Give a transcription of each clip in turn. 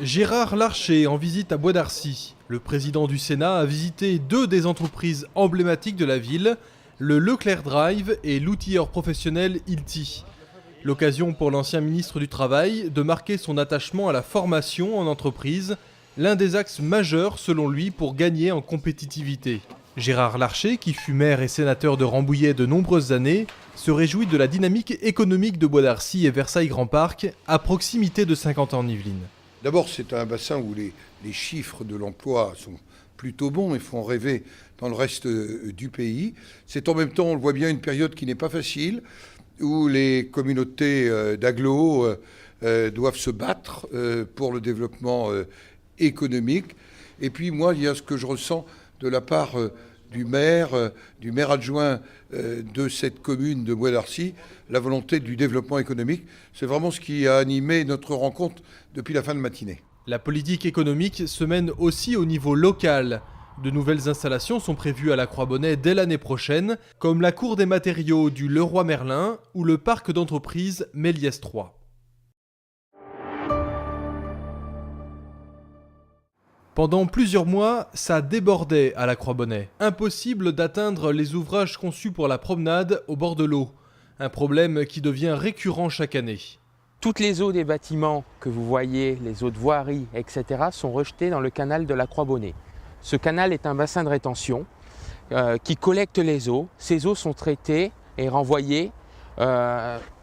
Gérard Larcher en visite à Bois d'Arcy. Le président du Sénat a visité deux des entreprises emblématiques de la ville, le Leclerc Drive et l'outilleur professionnel Hilti. L'occasion pour l'ancien ministre du Travail de marquer son attachement à la formation en entreprise, l'un des axes majeurs selon lui pour gagner en compétitivité. Gérard Larcher, qui fut maire et sénateur de Rambouillet de nombreuses années, se réjouit de la dynamique économique de Bois d'Arcy et Versailles Grand Parc, à proximité de Saint-Quentin-en-Yvelines. D'abord, c'est un bassin où les chiffres de l'emploi sont plutôt bons et font rêver dans le reste du pays. C'est en même temps, on le voit bien, une période qui n'est pas facile, où les communautés d'agglos doivent se battre pour le développement économique. Et puis moi, il y a ce que je ressens de la part du maire adjoint de cette commune de Bois d'Arcy, la volonté du développement économique. C'est vraiment ce qui a animé notre rencontre depuis la fin de matinée. La politique économique se mène aussi au niveau local. De nouvelles installations sont prévues à la Croix-Bonnet dès l'année prochaine, comme la cour des matériaux du Leroy Merlin ou le parc d'entreprise Méliès 3. Pendant plusieurs mois, ça débordait à la Croix-Bonnet. Impossible d'atteindre les ouvrages conçus pour la promenade au bord de l'eau. Un problème qui devient récurrent chaque année. Toutes les eaux des bâtiments que vous voyez, les eaux de voirie, etc., sont rejetées dans le canal de la Croix-Bonnet. Ce canal est un bassin de rétention qui collecte les eaux. Ces eaux sont traitées et renvoyées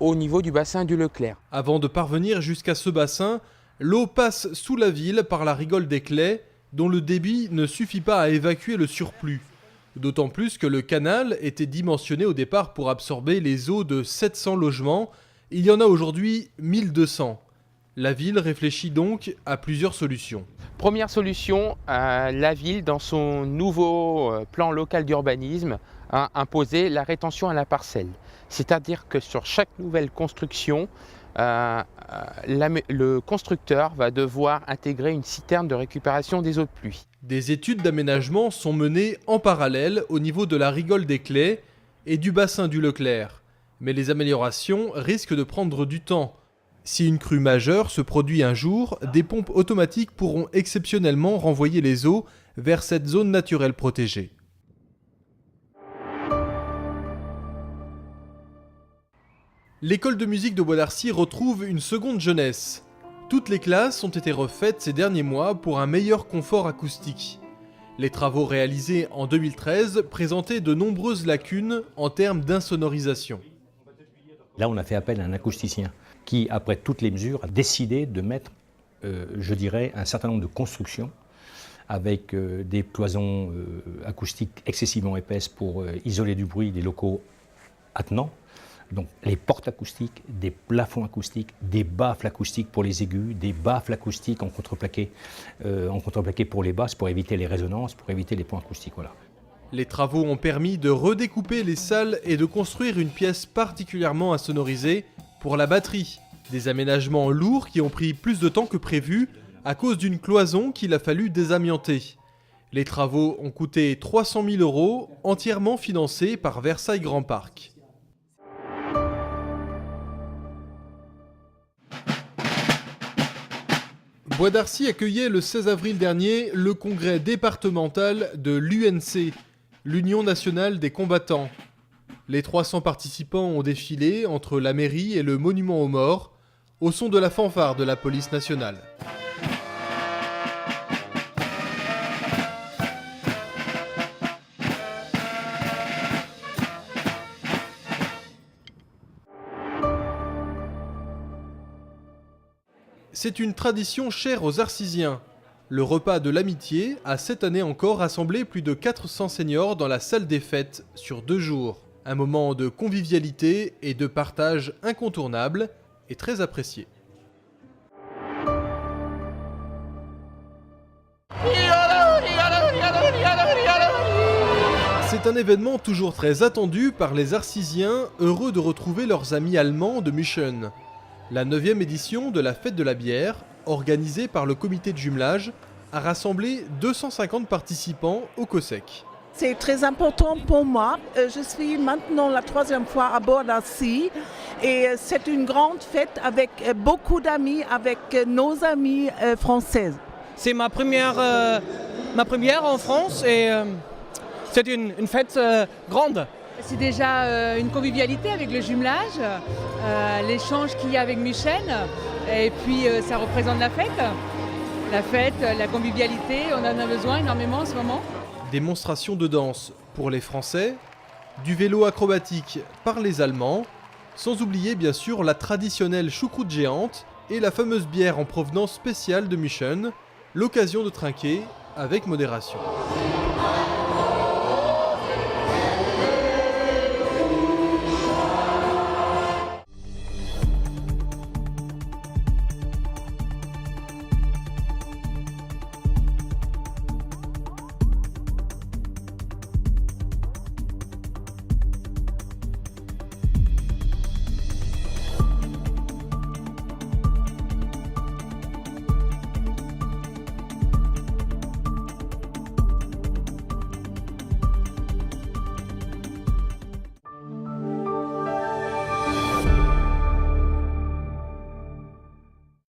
au niveau du bassin du Leclerc. Avant de parvenir jusqu'à ce bassin, l'eau passe sous la ville par la rigole des Claix, dont le débit ne suffit pas à évacuer le surplus. D'autant plus que le canal était dimensionné au départ pour absorber les eaux de 700 logements. Il y en a aujourd'hui 1200. La ville réfléchit donc à plusieurs solutions. Première solution, la ville, dans son nouveau plan local d'urbanisme, a imposé la rétention à la parcelle. C'est-à-dire que sur chaque nouvelle construction, le constructeur va devoir intégrer une citerne de récupération des eaux de pluie. Des études d'aménagement sont menées en parallèle au niveau de la rigole des Claix et du bassin du Leclerc. Mais les améliorations risquent de prendre du temps. Si une crue majeure se produit un jour, des pompes automatiques pourront exceptionnellement renvoyer les eaux vers cette zone naturelle protégée. L'école de musique de Bois d'Arcy retrouve une seconde jeunesse. Toutes les classes ont été refaites ces derniers mois pour un meilleur confort acoustique. Les travaux réalisés en 2013 présentaient de nombreuses lacunes en termes d'insonorisation. Là, on a fait appel à un acousticien qui, après toutes les mesures, a décidé de mettre, je dirais, un certain nombre de constructions avec des cloisons acoustiques excessivement épaisses pour isoler du bruit des locaux attenants. Donc les portes acoustiques, des plafonds acoustiques, des baffles acoustiques pour les aigus, des baffles acoustiques en contreplaqué pour les basses, pour éviter les résonances, pour éviter les points acoustiques. Voilà. Les travaux ont permis de redécouper les salles et de construire une pièce particulièrement insonorisée pour la batterie. Des aménagements lourds qui ont pris plus de temps que prévu à cause d'une cloison qu'il a fallu désamianter. Les travaux ont coûté 300 000 €, entièrement financés par Versailles Grand Parc. Bois d'Arcy accueillait le 16 avril dernier le congrès départemental de l'UNC, l'Union nationale des combattants. Les 300 participants ont défilé entre la mairie et le monument aux morts, au son de la fanfare de la police nationale. C'est une tradition chère aux Arcysiens. Le repas de l'amitié a cette année encore rassemblé plus de 400 seniors dans la salle des fêtes sur 2 jours. Un moment de convivialité et de partage incontournable et très apprécié. C'est un événement toujours très attendu par les Arcysiens, heureux de retrouver leurs amis allemands de München. La 9e édition de la Fête de la bière, organisée par le comité de jumelage, a rassemblé 250 participants au COSEC. C'est très important pour moi. Je suis maintenant la 3e fois à Bois d'Arcy Et c'est une grande fête avec beaucoup d'amis, avec nos amis françaises. C'est ma première en France et c'est une fête grande. C'est déjà une convivialité avec le jumelage, l'échange qu'il y a avec Michel, et puis ça représente la fête, la convivialité, on en a besoin énormément en ce moment. Démonstration de danse pour les Français, du vélo acrobatique par les Allemands, sans oublier bien sûr la traditionnelle choucroute géante et la fameuse bière en provenance spéciale de München, l'occasion de trinquer avec modération.